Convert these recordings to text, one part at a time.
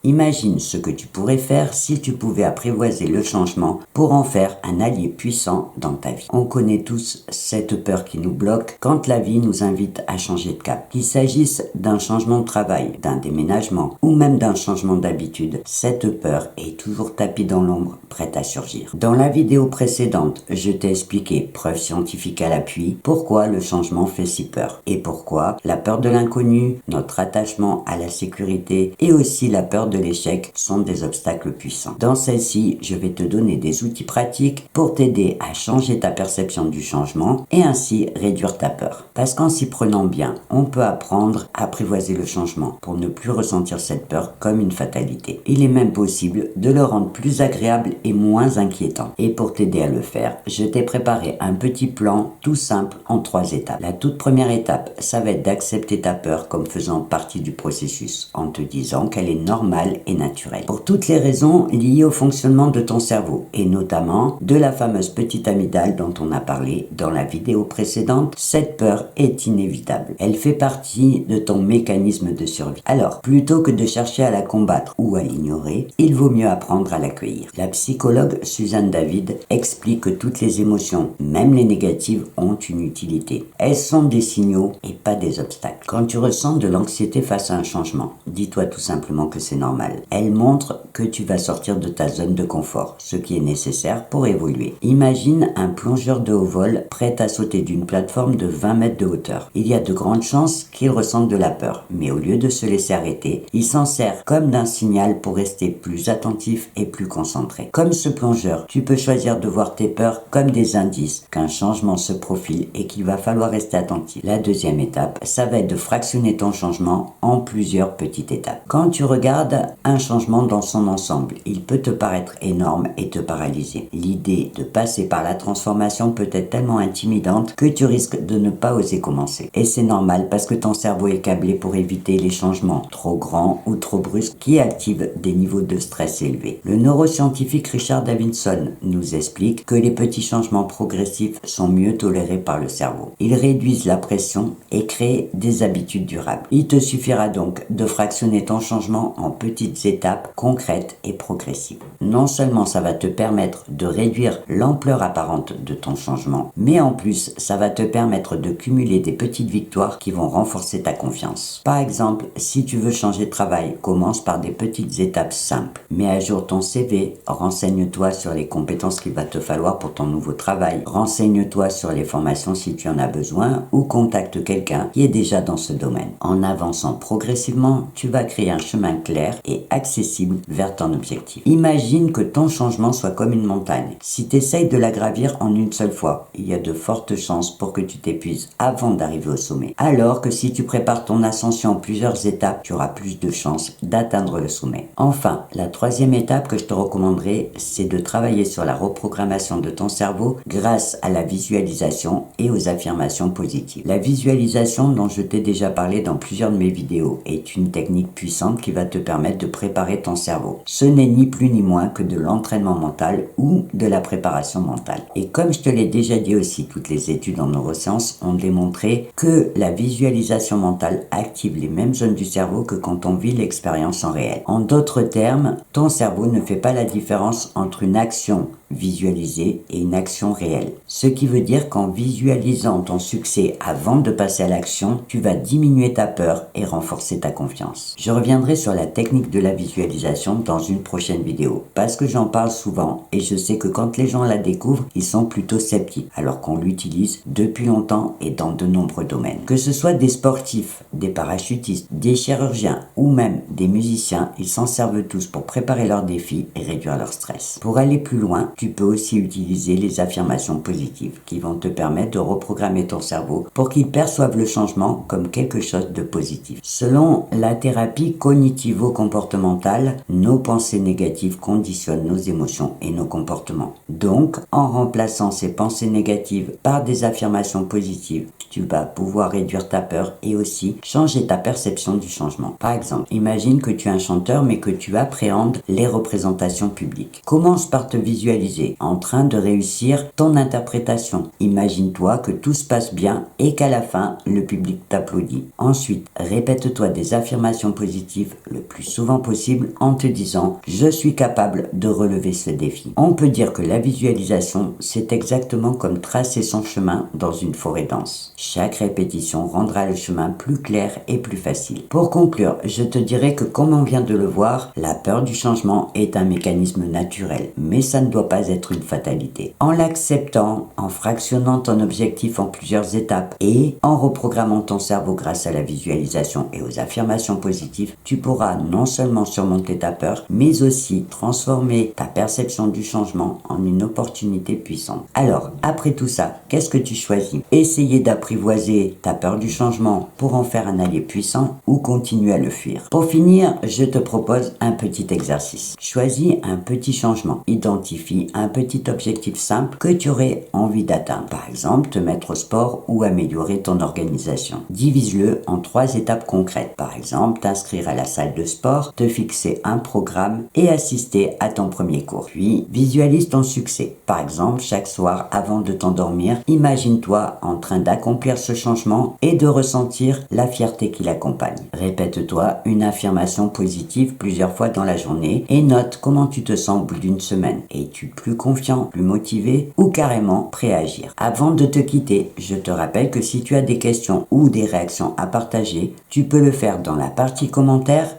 Imagine ce que tu pourrais faire si tu pouvais apprivoiser le changement pour en faire un allié puissant dans ta vie. On connaît tous cette peur qui nous bloque quand la vie nous invite à changer de cap. Qu'il s'agisse d'un changement de travail, d'un déménagement ou même d'un changement d'habitude, cette peur est toujours tapie dans l'ombre, prête à surgir. Dans la vidéo précédente, je t'ai expliqué, preuve scientifique à l'appui, pourquoi le changement fait si peur et pourquoi la peur de l'inconnu, notre attachement à la sécurité et aussi la peur de l'échec sont des obstacles puissants. Dans celle-ci, je vais te donner des outils pratiques pour t'aider à changer ta perception du changement et ainsi réduire ta peur. Parce qu'en s'y prenant bien, on peut apprendre à apprivoiser le changement pour ne plus ressentir cette peur comme une fatalité. Il est même possible de le rendre plus agréable et moins inquiétant. Et pour t'aider à le faire, je t'ai préparé un petit plan tout simple en 3 étapes. La toute première étape, ça va être d'accepter ta peur comme faisant partie du processus, en te disant qu'elle est normale et naturelle. Pour toutes les raisons liées au fonctionnement de ton cerveau, et notamment de la fameuse petite amygdale dont on a parlé dans la vidéo précédente, cette peur est inévitable. Elle fait partie de ton mécanisme de survie. Alors, plutôt que de chercher à la combattre ou à l'ignorer, il vaut mieux apprendre à l'accueillir. La psychologue Suzanne David explique que toutes les émotions, même les négatives, ont une utilité. Elles sont des signaux et pas des obstacles. Quand tu ressens de l'anxiété face à un changement, dis-toi tout simplement que c'est normal. Elle montre que tu vas sortir de ta zone de confort, ce qui est nécessaire pour évoluer. Imagine un plongeur de haut vol prêt à sauter d'une plateforme de 20 mètres de hauteur. Il y a de grandes chances qu'il ressente de la peur, mais au lieu de se laisser arrêter, il s'en sert comme d'un signal pour rester plus attentif et plus concentré. Comme ce plongeur, tu peux choisir de voir tes peurs comme des indices qu'un changement se profile et qu'il va falloir rester attentif. La deuxième étape, ça va être de fractionner ton changement en plusieurs petites étapes. Quand tu regardes un changement dans son ensemble, il peut te paraître énorme et te paralyser. L'idée de passer par la transformation peut être tellement intimidante que tu risques de ne pas oser commencer. Et c'est normal parce que ton cerveau est câblé pour éviter les changements trop grands ou trop brusques qui activent des niveaux de stress élevés. Le neuroscientifique Richard Davidson nous explique que les petits changements progressifs sont mieux tolérés par le cerveau. Ils réduisent la pression et créent des habitudes durables. Il te suffira donc de fractionner ton changement en petites étapes concrètes et progressives. Non seulement ça va te permettre de réduire l'ampleur apparente de ton changement, mais en plus ça va te permettre de cumuler des petites victoires qui vont renforcer ta confiance. Par exemple, si tu veux changer de travail, commence par des petites étapes simples. Mets à jour ton CV, renseigne-toi sur les compétences qu'il va te falloir pour ton nouveau travail, renseigne-toi sur les formations si tu en as besoin ou contacte quelqu'un qui est déjà dans ce domaine. En avançant progressivement, tu vas créer un chemin clair et accessible vers ton objectif. Imagine que ton changement soit comme une montagne. Si tu essayes de la gravir en une seule fois, il y a de fortes chances pour que tu t'épuises avant d'arriver au sommet. Alors que si tu prépares ton ascension en plusieurs étapes, tu auras plus de chances d'atteindre le sommet. Enfin, la troisième étape que je te recommanderais, c'est de travailler sur la reprogrammation de ton cerveau grâce à la visualisation et aux affirmations positives. La visualisation, dont je t'ai déjà parlé dans plusieurs de mes vidéos, est une technique puissante qui va te permettre de préparer ton cerveau. Ce n'est ni plus ni moins que de l'entraînement mental ou de la préparation mentale. Et comme je te l'ai déjà dit aussi, toutes les études en neurosciences ont démontré que la visualisation mentale active les mêmes zones du cerveau que quand on vit l'expérience en réel. En d'autres termes, ton cerveau ne fait pas la différence entre une action visualisée et une action réelle. Ce qui veut dire qu'en visualisant ton succès avant de passer à l'action, tu vas diminuer ta peur et renforcer ta confiance. Je reviendrai sur la technique de la visualisation dans une prochaine vidéo parce que j'en parle souvent et je sais que quand les gens la découvrent, ils sont plutôt sceptiques alors qu'on l'utilise depuis longtemps et dans de nombreux domaines. Que ce soit des sportifs, des parachutistes, des chirurgiens ou même des musiciens, ils s'en servent tous pour préparer leurs défis et réduire leur stress. Pour aller plus loin, tu peux aussi utiliser les affirmations positives qui vont te permettre de reprogrammer ton cerveau pour qu'il perçoive le changement comme quelque chose de positif. Selon la thérapie cognitivo-comportementale, nos pensées négatives conditionnent nos émotions et nos comportements. Donc, en remplaçant ces pensées négatives par des affirmations positives, tu vas pouvoir réduire ta peur et aussi changer ta perception du changement. Par exemple, imagine que tu es un chanteur mais que tu appréhendes les représentations publiques. Commence par te visualiser en train de réussir ton interprétation. Imagine-toi que tout se passe bien et qu'à la fin, le public t'applaudit. Ensuite, répète-toi des affirmations positives le plus souvent possible en te disant « Je suis capable de relever ce défi ». On peut dire que la visualisation, c'est exactement comme tracer son chemin dans une forêt dense. Chaque répétition rendra le chemin plus clair et plus facile. Pour conclure, je te dirais que comme on vient de le voir, la peur du changement est un mécanisme naturel, mais ça ne doit pas être une fatalité. En l'acceptant, en fractionnant ton objectif en plusieurs étapes et en reprogrammant ton cerveau grâce à la visualisation et aux affirmations positives, tu pourras non seulement surmonter ta peur, mais aussi transformer ta perception du changement en une opportunité puissante. Alors, après tout ça, qu'est-ce que tu choisis? Essayer d'apprivoiser ta peur du changement pour en faire un allié puissant ou continuer à le fuir? Pour finir, je te propose un petit exercice. Choisis un petit changement. Identifie un petit objectif simple que tu aurais envie d'atteindre. Par exemple, te mettre au sport ou améliorer ton organisation. Divise-le en 3 étapes concrètes. Par exemple, t'inscrire à la salle de sport, te fixer un programme et assister à ton premier cours. Puis, visualise ton succès. Par exemple, chaque soir avant de t'endormir, imagine-toi en train d'accomplir ce changement et de ressentir la fierté qui l'accompagne. Répète-toi une affirmation positive plusieurs fois dans la journée et note comment tu te sens au bout d'une semaine. Es-tu plus confiant, plus motivé ou carrément prêt à agir? Avant de te quitter, je te rappelle que si tu as des questions ou des réactions à partager, tu peux le faire dans la partie commentaires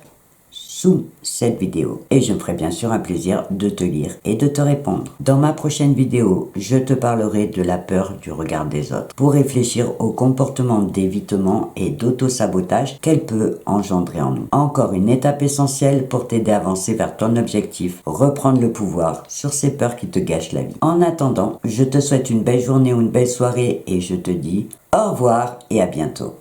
sous cette vidéo et je me ferai bien sûr un plaisir de te lire et de te répondre. Dans ma prochaine vidéo, je te parlerai de la peur du regard des autres pour réfléchir au comportement d'évitement et d'auto-sabotage qu'elle peut engendrer en nous. Encore une étape essentielle pour t'aider à avancer vers ton objectif, reprendre le pouvoir sur ces peurs qui te gâchent la vie. En attendant, je te souhaite une belle journée ou une belle soirée et je te dis au revoir et à bientôt.